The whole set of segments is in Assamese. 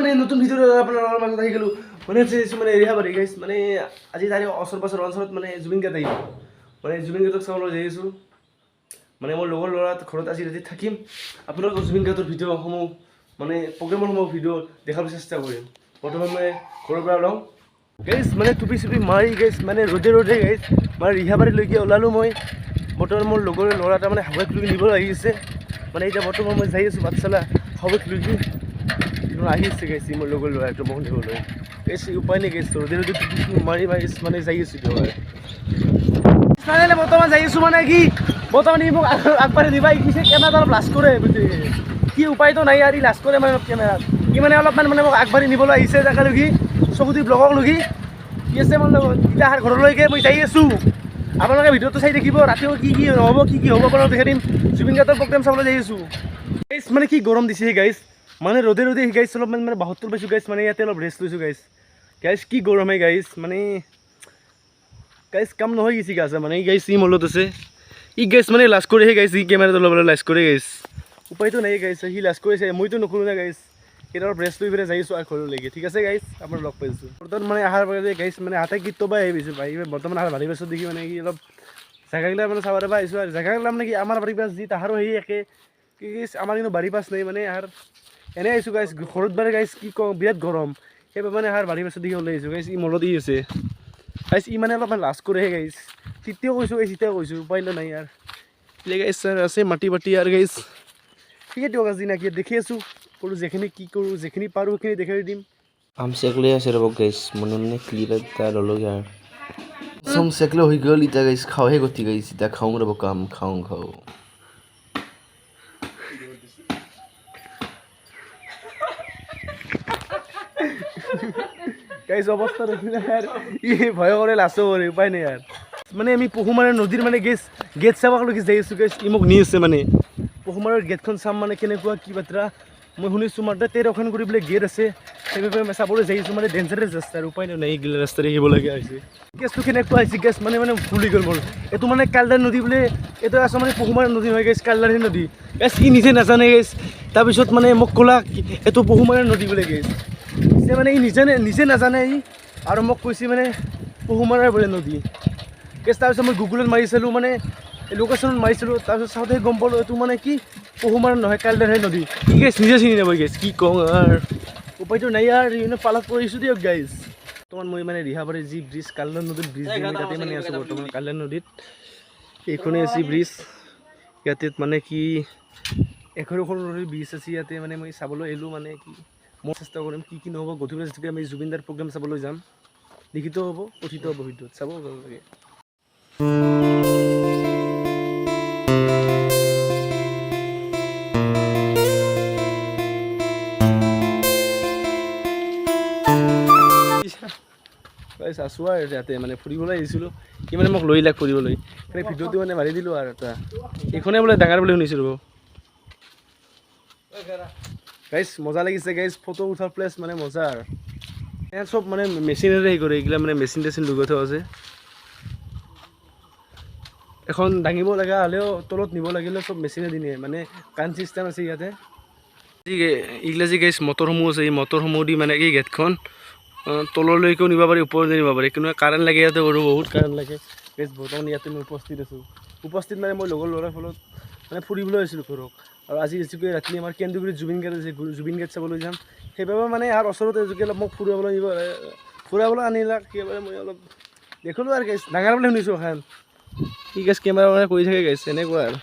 মানে নতুন ভিডিও আপোনালোকৰ মাজত আহি গ'লোঁ মানে মানে ৰিহাবাৰী গাইছ মানে আজি তাৰে ওচৰ পাছৰ অঞ্চলত মানে জুবিন গাৰ্গ আহিব মানে জুবিন গাৰ্গক চাবলৈ যাই আছোঁ মানে মোৰ লগৰ ল'ৰা ঘৰত আজি ৰাতি থাকিম আপোনালোকক জুবিন গাৰ্গৰ ভিডিঅ'সমূহ মানে প্ৰগ্ৰেমৰসমূহ ভিডিঅ' দেখাবলৈ চেষ্টা কৰিম বৰ্তমান মই ঘৰৰ পৰা ওলাওঁ গাইছ মানে টুপি চুপি মাৰি গাইছ মানে ৰ'দে গাইছ মানে ৰিহাবাৰীলৈকে ওলালোঁ মই বৰ্তমান মোৰ লগৰ ল'ৰা এটা মানে হাৱাইক লৈ নিবলৈ আহি আছে মানে এতিয়া বৰ্তমান মই যাই আছোঁ বাটচালা হাৱাইক লৈ আহি আছে গাইছে মোৰ লগৰ ল'ৰাটো মোক নিবলৈ গাইছে উপায় নাই গাইছে ৰ'দে টুপি মাৰি মানে যাই আছোঁ দিয়ক বৰ্তমান যাই আছোঁ মানে কি বৰ্তমান ই মোক আগবাঢ়ি দিবা শিকিছে কেমেৰাত অলপ লাজ কৰে কি উপায়তো নাই আৰু লাজ কৰে মানে কেমেৰাত ই মানে অলপমান মানে মোক আগবাঢ়ি নিবলৈ আহিছে জেগা লগি চকুটি ব্লগক লগি কি আছে মোৰ লগত এতিয়া ঘৰলৈকে মই যাই আছোঁ আপোনালোকে ভিডিঅ'টো চাই দেখিব ৰাতিও কি হ'ব কি হ'ব আপোনালোকক দেখাই দিম জুবিন গাৰ্গৰ প্ৰগ্ৰেম চাবলৈ যাই আছোঁ গাইছ মানে কি গৰম দিছে গাইছ মানে ৰ'দে গাইছ অলপমান মানে 72 পাইছোঁ গাইছ মানে ইয়াতে অলপ ৰেষ্ট লৈছোঁ গাইছ কি গৰমে গাইছ মানে গাইছ কাম নহয় গেছি গাছে মানে গাইছ ই মলত আছে ই গাইছ মানে লাজ কৰেহে গাইছ ই কেমেৰাটো ল'বলৈ লাজ কৰে গাইছ উপায়তো নাই গাইছ সি লাজ কৰিছে মইতো নকৰোঁ না গাইছ এতিয়া অলপ ৰেষ্ট লৈ পেলাই যাই আছোঁ আৰু ঘৰলৈকে ঠিক আছে গাইছ আপোনাৰ লগ পাইছোঁ বৰ্তমান মানে অহাৰ বাবে গাইছ মানে হাতে গীতবা আহিছোঁ ভাই বৰ্তমান আৰু ভাৰি পাছত দেখি মানে কি অলপ জেগাগিলা মানে চাব পৰা আহিছোঁ আৰু জেগাগিলা মানে কি আমাৰ বাৰী পাছ যি তাহাৰো সেই একে কি আমাৰ কিন্তু বাৰী পাছ নাই মানে আৰু এনেই আহিছোঁ গাইছ ঘৰত বাৰে গাইছ কি কওঁ বিৰাট গৰম সেইবাবে মানে আৰু বাৰী পাছত দেখি ওলাই আহিছোঁ গাইছ ই মলত আছে গাইছ ই মানে অলপমান লাজ কৰেহে গাইছ তেতিয়াও কৈছোঁ গাইছ এতিয়াও কৈছোঁ উপায়তো নাই আৰু এতিয়া গাইছ আছে মাটি আৰু গাইছ ঠিকে দিয়ক আজি নাকি দেখি আছোঁ কৰোঁ যেখিনি কি কৰোঁ যেখিনি পাৰোঁ সেইখিনি দেখাই দিম আম চেকলে আছে ৰ'ব গাইছ মনে ক্লিপ এটা ল'লোগে আৰু চম চেকলে হৈ গ'ল এতিয়া গাইছ খাওঁহে গতি গাইছ এতিয়া খাওঁ ৰ'ব কাম খাওঁ গাইছ অৱস্থা দেখিলে আৰু ই ভয় কৰে লাজো কৰে উপায় নাই আৰু মানে আমি পহুমাৰৰ নদীৰ মানে গেট চাবলৈকে যাই আছোঁ গাইছ ই মোক নি আছে মানে পহুমাৰৰ গেটখন চাম মানে কেনেকুৱা কি বাত্ৰা মই শুনিছোঁ মাত্ৰ 13খন কৰি বোলে গেট আছে সেইবাবে মই চাবলৈ যাই আছোঁ মানে ডেঞ্জাৰাছ ৰাস্তা আৰু উপায় নাই এইগিলা ৰাস্তাৰে আহিবলগীয়া হৈছে গেছটো কেনেকুৱা হৈছে গেছ মানে ভুলি গ'ল মোৰ এইটো মানে কালদাৰ নদী বোলে এইটো আছে মানে পহুমাৰৰ নদী নহয় গেছ কালদাৰী নদী গেছ ই নিজে নাজানে গেছ তাৰপিছত মানে মোক ক'লা এইটো পহুমাৰৰ নদী বোলে গেছ পিছে মানে ই নিজে নাজানে ই আৰু মোক কৈছে মানে পহুমাৰৰ বোলে নদী গেছ তাৰপিছত মই গুগলত মাৰিছিলোঁ মানে লোকেশ্যনত মাৰিছিলোঁ তাৰপিছত চাওঁতে গম পালোঁ এইটো মানে কি পহুমাৰ নহয় কালদাৰহে নদী কি গাইছ নিজে চিনি নাপায় গাইছ কি কওঁ আৰু উপায়তো নাই আৰু পালাত পৰিছোঁ দিয়ক গাইছ বৰ্তমান মই মানে ৰিহাবাৰীৰ যি ব্ৰিজ কালদাৰ নদীৰ ব্ৰিজ তাতে মানে আছোঁ বৰ্তমান কালদাৰ নদীত এইখনেই আছে ব্ৰিজ ইয়াতে মানে কি এখন নদীৰ ব্ৰিজ আছে ইয়াতে মানে মই চাবলৈ আহিলোঁ মানে কি মই চেষ্টা কৰিম কি নহ'ব গধূলি যেতিয়া আমি জুবিন দাৰ প্ৰগ্ৰেম চাবলৈ যাম লিখিত হ'ব কথিত হ'ব ভিডিঅ'ত চাব লাগে গাইছ আছোঁ আৰু ইয়াতে মানে ফুৰিবলৈ আহিছিলোঁ সি মানে মোক লৈ লাগ ফুৰিবলৈ সেই ভিডিঅ'টো মানে মাৰি দিলোঁ আৰু এটা এইখনে বোলে ডাঙৰ বুলি শুনিছিলোঁ গাইছ মজা লাগিছে গাইছ ফটো উঠাৰ প্লেচ মানে মজা আৰু ইয়াত চব মানে মেচিনেৰে হেৰি কৰে এইগিলা মানে মেচিন লগাই থোৱা আছে এখন দাঙিব লগা হ'লেও তলত নিব লাগিলেও চব মেচিনেদি নিয়ে মানে কাণ চিষ্টেম আছে ইয়াতে এইগিলা যি গাইছ মটৰসমূহ আছে এই মটৰসমূহ দি মানে এই গেটখন তললৈকেও নিব পাৰি ওপৰতে নিব পাৰি কিন্তু কাৰেণ্ট লাগে ইয়াতে আৰু বহুত কাৰেণ্ট লাগে গেছ বৰ্তমান ইয়াতে মই উপস্থিত মানে মই লগৰ ল'ৰাৰ ফলত মানে ফুৰিবলৈ আহিছিলোঁ ঘৰক আৰু আজি বেছিকৈ ৰাতি আমাৰ কেন্দুগুৰিত জুবিন গাৰ্গ চাবলৈ যাম সেইবাবে মানে ইয়াৰ ওচৰতে এজুকি অলপ মোক ফুৰাবলৈ আনিলাক সেইবাবে মই অলপ দেখিলোঁ আৰু গাইছ ডাঙৰ বুলি শুনিছোঁ এখন কি গাইছ কেমেৰা মানে কৰি থাকে গাইছ এনেকুৱা আৰু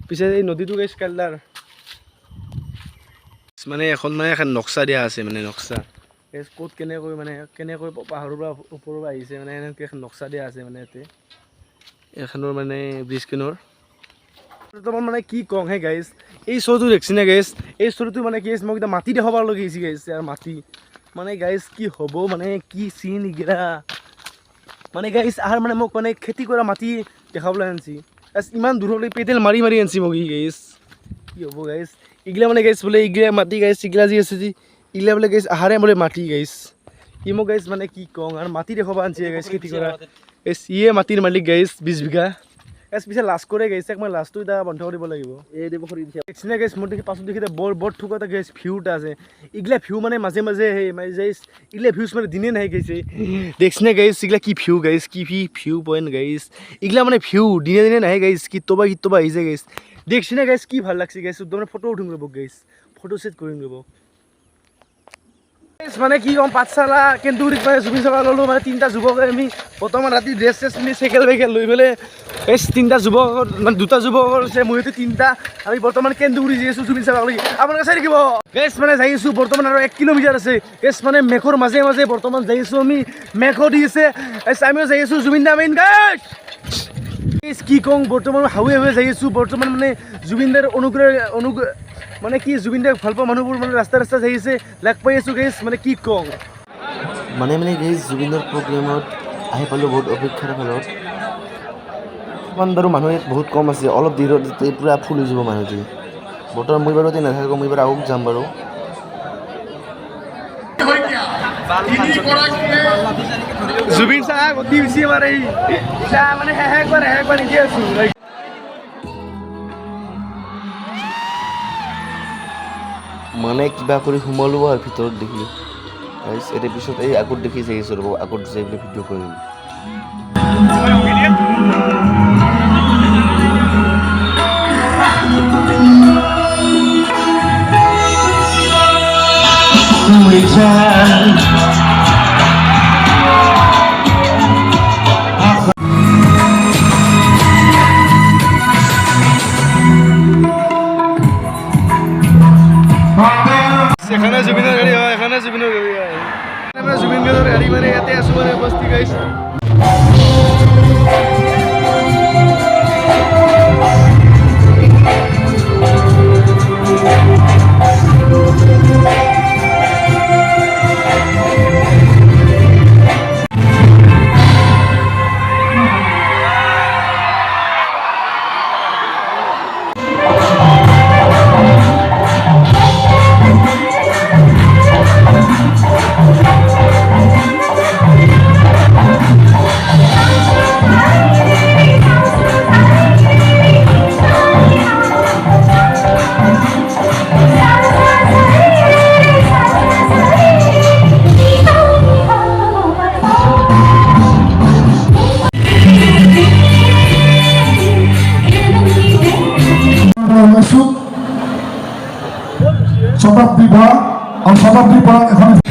পিছে এই নদীটো গাইছ কালদাৰ মানে এখন নক্সা দিয়া আছে মানে নক্সা ক'ত কেনেকৈ পাহাৰৰ পৰা ওপৰৰ পৰা আহিছে মানে এনেকৈ এখন নক্সা দিয়া আছে মানে ইয়াতে এখনৰ মানে ব্ৰিজখনৰ বৰ্তমান মানে কি কওঁ হে গাইছ এই শ্ব'টো দেখিছেনে গাইছ এই শ্ব'টো মানে কি মোক এতিয়া মাটি দেখাব লগা হৈছে গাইছ আৰু মাটি মানে গাইছ কি হ'ব মানে কি চিন এইগিলা মানে গাইছ আৰু মানে মোক মানে খেতি কৰা মাটি দেখাবলৈ আনিছে ইমান দূৰলৈ পেডেল মাৰি আনিছে মোক ই গাইছ কি হ'ব গাইছ এইগিলা মানে গাইছ বোলে এইগিলা মাটি গাইছ এইগিলা যি আছে যি এইগিলা বোলে গাইছ আহাৰে বোলে মাটি গাইছ ই মোক গাইছ মানে কি কওঁ আৰু মাটি দেখাব আনিছে গাইছ খেতি কৰা গাইছ ইয়ে মাটিৰ মালিক গাইছ 20 বিঘা এছ পিছে লাষ্ট কৰে গৈছে মই লাষ্টটো এতিয়া বন্ধ কৰিব লাগিব এই দিব কৰি দিছে এক্সিনে গেছ মোৰ দেখি পাছত দেখি বৰ ঠুক এটা গেছ ভিউ এটা আছে ইগলা ভিউ মানে মাজে মাজে সেই মানে যে ইগলা ভিউজ মানে দিনে নাহি গৈছে দেখছনে গাইছ ইগলা কি ভিউ গাইছ কি ভিউ পইণ্ট গাইছ ইগলা মানে ভিউ দিনে দিনে নাহে গাইছ কিতবা আহিছে গাইছ দেখছনে গাইছ কি ভাল লাগছে গাইছ মানে ফটো উঠিম ৰ'ব গাইছ ফটো ছেট কৰিম ৰ'ব মানে কি ক'ম পাঠশালা কেন্দুগুৰিত মানে জুবিন চকা ল'লোঁ মানে তিনিটা যুৱকে আমি বৰ্তমান ৰাতি ড্ৰেছ চেছ পিন্ধি চাইকেল বাইকেল লৈ পেলাই এই তিনিটা যুৱকৰ মানে দুটা যুৱকৰ আছে মইতো তিনিটা আমি বৰ্তমান কেন্দুগুৰি যাই আছোঁ জুবিন চকাক লৈ আপোনালোকে চাই থাকিব গেছ মানে যাই আছোঁ বৰ্তমান আৰু 1 কিলোমিটাৰ আছে গেছ মানে মেঘৰ মাজে মাজে বৰ্তমান যাই আছোঁ আমি মেঘো দি আছে আমিও যাই আছোঁ জুবিন দা মেইন গেছ কি কওঁ বৰ্তমান হাৱে যাই আছোঁ বৰ্তমান মানে জুবিনদাৰ অনুগ্ৰহ মানে কি জুবিন দাক ভাল পোৱা মানুহবোৰ মানে ৰাস্তা যাই আছে লাগ পাই আছোঁ গেছ মানে কি কওঁ মানে গাইজ জুবিনৰ প্ৰগ্ৰেমত আহি পালোঁ বহুত অপেক্ষাৰ ফলত ইমান বাৰু মানুহ ইয়াত বহুত কম আছে অলপ দেৰিত পূৰা ফুল হৈ যাব মানুহটো বৰ্তমান মই বাৰু এতিয়া নাথাকোঁ মই বাৰু আগত যাম বাৰু জুবিন চাহ অতি বেছি আমাৰ এই মানে একবাৰ নিদি আছোঁ মানে কিবা কৰি সোমালোঁ আৰু ভিতৰত দেখি এতিয়া পিছত এই আগত দেখি যাই আছোঁ ৰ'ব আগত যাই পেলাই ভিডিঅ' কৰিম এখানে জুবিনৰ গাড়ী হয় এখানে জুবিনৰ গাড়ী হয় আমৰা জুবিন গাড়ীৰ গাড়ী মানে ইয়াতে আছোঁ মানে বস্তি গাইছ শতাব্দী পাৰ্ক আৰ শতাব্দী পাৰ্ক এখানে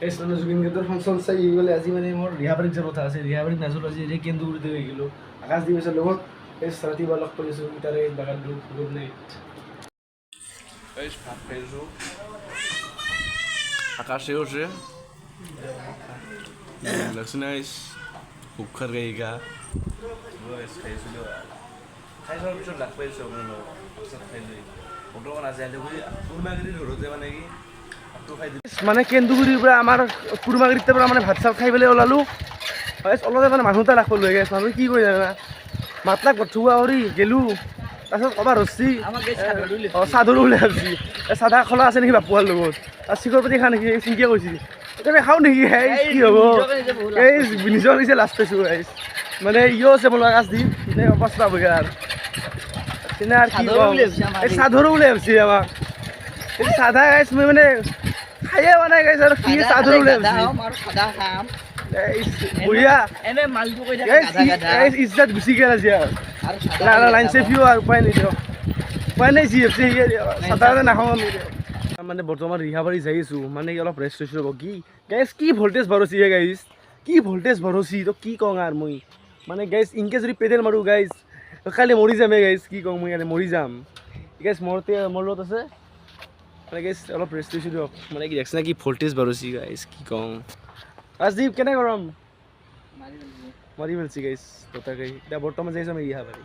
এই মানে জুবিন ক্ষেত্ৰৰ ফাংচন চাই গ'লে আজি মানে মোৰ ৰিহাবাৰীত যোৱাৰ কথা আছে ৰিহাবাৰীত নাজলো আজি এই কেন্দুগুৰিতে হৈ গ'লোঁ আকাশ দিৱসৰ লগত এই ৰাতিপুৱা লগ কৰিছোঁ তাৰে বাগান গুড নাইট ভাত খাইছোঁ আকাশে উঠে লক্ষ্মীনাইছ সুখৰ গায়িকা খাইছিলোঁ খাই যোৱাৰ পিছত লাগ পাইছোঁ আপোনাৰ লগত পিছত খাই লৈ বৰ্তমান আজি কুৰমাগুৰিৰ ঘৰতে মানে কি ভাতটো খাই দিলোঁ মানে কেন্দুগুৰিৰ পৰা আমাৰ কুৰমাগুৰিৰ পৰা মানে ভাত চাত খাই পেলাই ওলালোঁ অলপতে মানে মানুহ এটা ৰাখব লৈ গৈছে মানুহ কি কৰি জানা মাতলাক পঠোৱা কৰি গেলোঁ তাৰপিছত ক'ৰবাত ৰচি চাদৰো ওলাই ভাবছি চাদা খোলা আছে নেকি বাপুৱাৰ লগত আৰু চিকৰ পাতি খা নেকি চিংকিয়ে কৈছিল এতিয়া খাওঁ নেকি কি হ'ব এই নিজৰ নিজে লাষ্ট পাইছোঁ মানে ইও আছে মোৰ আকাশ দি অৱস্থা বগা আৰু তেনে আৰু কি কওঁ এই চাদৰো ওলাই ভাবছি আমাক এই চাদা গাইছ মই মানে খায়ে পোৱা নাই গাইছ আৰু কি চাদৰো ওলাই ভাবছি বঢ়িয়া ইজ্জত গুচি গেল আজি আৰু লাইন চেফিও আৰু উপায় নাই দিয়ক উপায় নাই যি ভাবছি চাদা নাখাওঁ আমি দিয়ক মানে বৰ্তমান ৰিহাবাৰী যাই আছোঁ মানে অলপ ৰেষ্ট লৈছোঁ ৰ'ব কি গাইছ কি ভল্টেজ ভৰছি গাইছ কি ভল্টেজ ভৰছি তো কি কওঁ আৰু মই মানে গাইছ ইনকে যদি পেডেল মাৰোঁ গাইছ কালি মৰি যামে গাইছ কি কওঁ মই কালি মৰি যাম গাইছ মোৰ লগত আছে মানে গাইছ অলপ ৰেষ্ট লৈছোঁ দিয়ক মানে কি দেখছ না কি ভল্টেজ ভৰছি গাইছ কি কওঁ ৰাজদীপ কেনে গৰম মাৰি পেলছি গাইছ দুটাকে এতিয়া বৰ্তমান যাইছোঁ আমি ৰিহাবাৰী